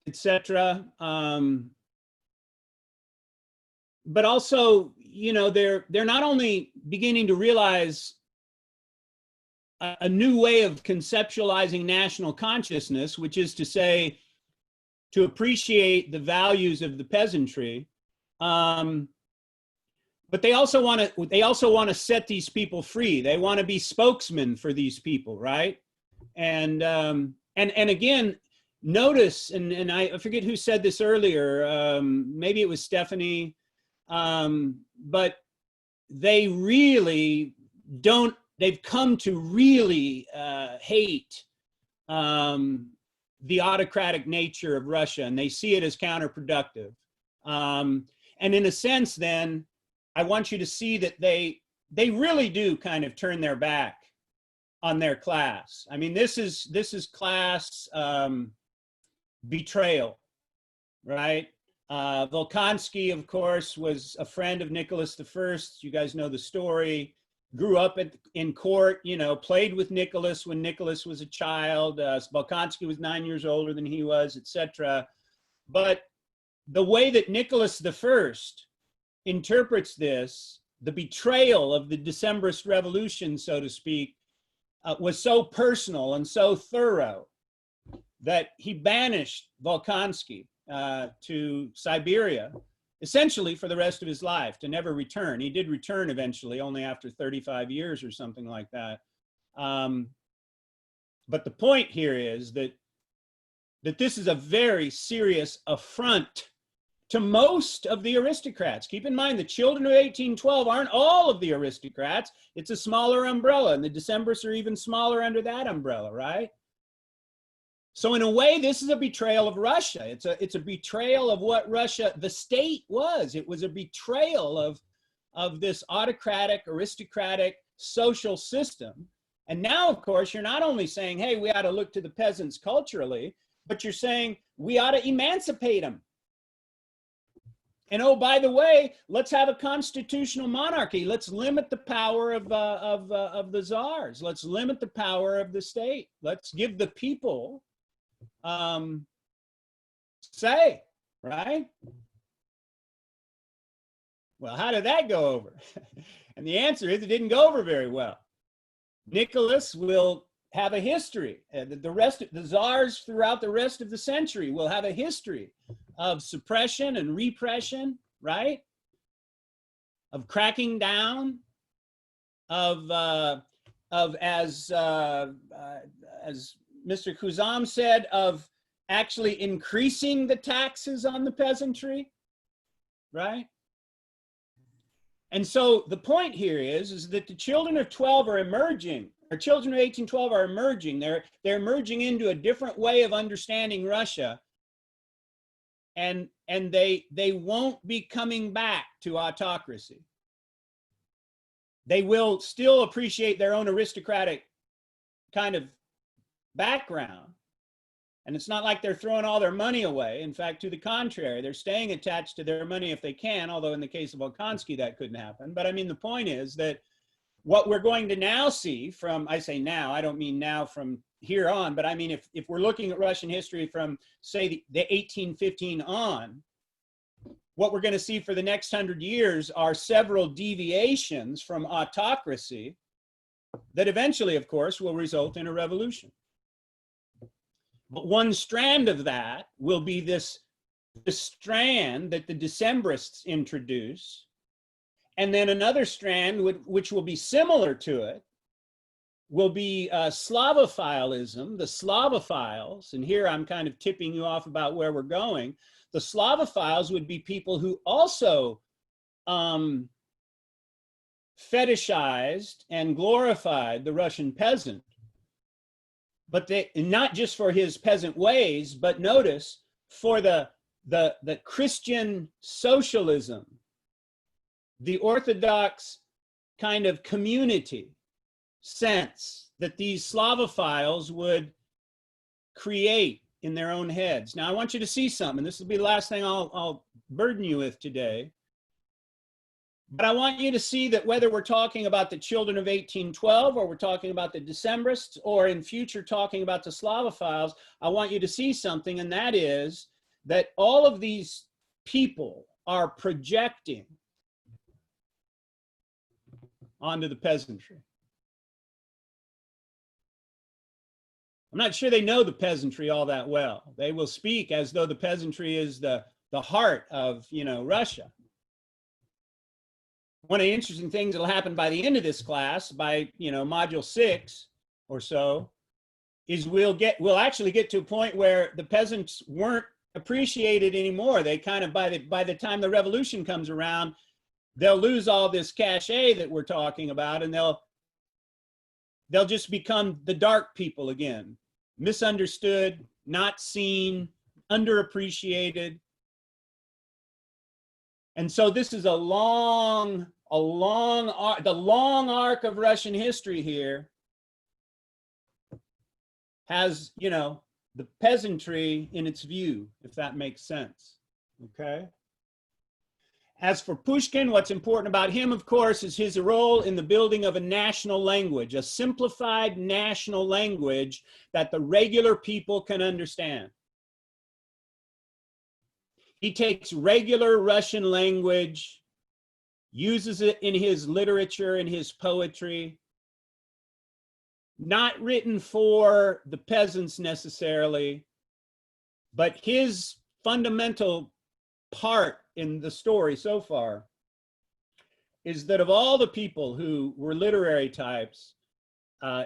etc. But also, you know, they're not only beginning to realize a new way of conceptualizing national consciousness, which is to say, to appreciate the values of the peasantry, but they also want to set these people free. They want to be spokesmen for these people, right? And again, notice, and I forget who said this earlier. Maybe it was Stephanie, but they really don't. They've come to really hate the autocratic nature of Russia, and they see it as counterproductive. And in a sense, then, I want you to see that they really do kind of turn their back on their class. I mean, this is class betrayal, right? Volkonsky, of course, was a friend of Nicholas I. You guys know the story. Grew up in court, you know, played with Nicholas when Nicholas was a child. Volkonsky was 9 years older than he was, etc. But the way that Nicholas I interprets this, the betrayal of the Decembrist revolution, so to speak, was so personal and so thorough that he banished Volkonsky to Siberia, essentially for the rest of his life, to never return. He did return eventually, only after 35 years or something like that. But the point here is that this is a very serious affront to most of the aristocrats. Keep in mind, the children of 1812 aren't all of the aristocrats. It's a smaller umbrella, and the Decembrists are even smaller under that umbrella, right? So in a way, this is a betrayal of Russia. It's a betrayal of what Russia, the state, was. It was a betrayal of this autocratic, aristocratic social system. And now, of course, you're not only saying, hey, we ought to look to the peasants culturally, but you're saying we ought to emancipate them. And oh, by the way, let's have a constitutional monarchy. Let's limit the power of the czars. Let's limit the power of the state. Let's give the people say, right? Well, how did that go over? And the answer is it didn't go over very well. Nicholas will have a history. The czars throughout the rest of the century will have a history of suppression and repression, right? Of cracking down, of as Mr. Kuzam said, of actually increasing the taxes on the peasantry, right? And so the point here is that the children of 12 are emerging, or children of 1812 are emerging. They're emerging into a different way of understanding Russia. And they won't be coming back to autocracy. They will still appreciate their own aristocratic kind of background. And it's not like they're throwing all their money away. In fact, to the contrary, they're staying attached to their money if they can, although in the case of Volkonsky, that couldn't happen. But I mean, the point is that what we're going to now see from, I say now, I don't mean now from here on, but I mean, if we're looking at Russian history from, say, the 1815 on, what we're going to see for the next 100 years are several deviations from autocracy that eventually, of course, will result in a revolution. But one strand of that will be this strand that the Decembrists introduce, and then another strand which will be similar to it will be Slavophilism, the Slavophiles, and here I'm kind of tipping you off about where we're going. The Slavophiles would be people who also fetishized and glorified the Russian peasant, but they, not just for his peasant ways, but notice, for the Christian socialism, the Orthodox kind of community sense that these Slavophiles would create in their own heads. Now, I want you to see something. This will be the last thing I'll burden you with today. But I want you to see that whether we're talking about the children of 1812, or we're talking about the Decembrists, or in future talking about the Slavophiles, I want you to see something, and that is that all of these people are projecting onto the peasantry. I'm not sure they know the peasantry all that well. They will speak as though the peasantry is the heart of, Russia. One of the interesting things that'll happen by the end of this class, by, module 6 or so, is we'll actually get to a point where the peasants weren't appreciated anymore. They kind of, by the time the revolution comes around, they'll lose all this cachet that we're talking about, and they'll just become the dark people again, misunderstood, not seen, underappreciated. And so this is the long arc of Russian history here has, the peasantry in its view, if that makes sense. Okay. As for Pushkin, what's important about him, of course, is his role in the building of a national language, a simplified national language that the regular people can understand. He takes regular Russian language, uses it in his literature, in his poetry, not written for the peasants necessarily, but his fundamental part in the story so far is that of all the people who were literary types,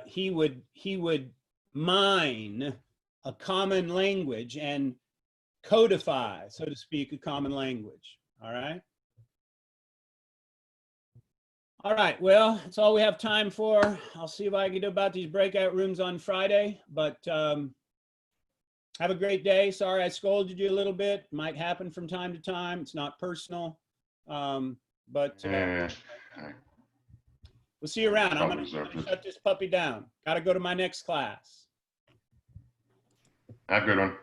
he would mine a common language and codify, so to speak, a common language. All right. All right, well, that's all we have time for. I'll see if I can do about these breakout rooms on Friday, but have a great day. Sorry I scolded you a little bit. It might happen from time to time. It's not personal, but we'll see you around. I'm gonna shut this puppy down. Got to go to my next class. Have a good one.